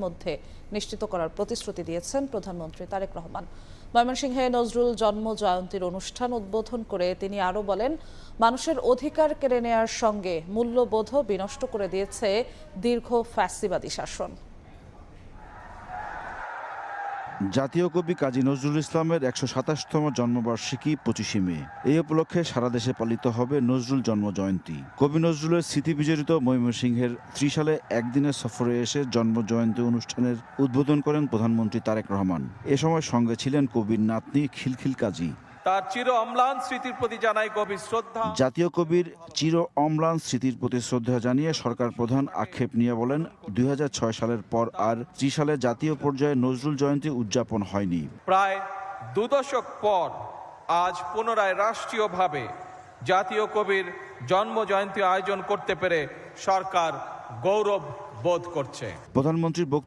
মধ্যে নিশ্চিত করার প্রতিশ্রুতি দিয়েছেন প্রধানমন্ত্রী তারেক রহমান। ময়মনসিংহে নজরুল জন্ম জয়ন্তীর অনুষ্ঠান উদ্বোধন করে তিনি আরও বলেন, মানুষের অধিকার কেড়ে নেয়ার সঙ্গে মূল্যবোধও বিনষ্ট করে দিয়েছে দীর্ঘ ফ্যাসিবাদী শাসন। জাতীয় কবি কাজী নজরুল ইসলামের ১২৭তম জন্মবার্ষিকী ২৫শে মে। এই উপলক্ষে সারা দেশে পালিত হবে নজরুল জন্ম জয়ন্তী। কবি নজরুলের স্মৃতি বিজড়িত ময়মনসিংহের ত্রিশালে একদিনের সফরে এসে জন্ম জয়ন্তী অনুষ্ঠানের উদ্বোধন করেন প্রধানমন্ত্রী তারেক রহমান। এ সময় সঙ্গে ছিলেন কবির নাতনি খিলখিল কাজী। তার চির অম্লান স্মৃতির প্রতি জানাই গভীর শ্রদ্ধা। জাতীয় কবির চির অম্লান স্মৃতির প্রতি শ্রদ্ধা জানিয়ে সরকার প্রধান আক্ষেপ নিয়ে বলেন, ২০০৬ সালের পর আর ত্রিশালে জাতীয় পর্যায়ে নজরুল জয়ন্তী উদযাপন হয়নি। প্রায় ২ দশক পর আজ পুনরায় রাষ্ট্রীয়ভাবে জাতীয় কবির জন্ম জয়ন্তী আয়োজন করতে পেরে সরকার গৌরব বোধ করছে। প্রধানমন্ত্রীর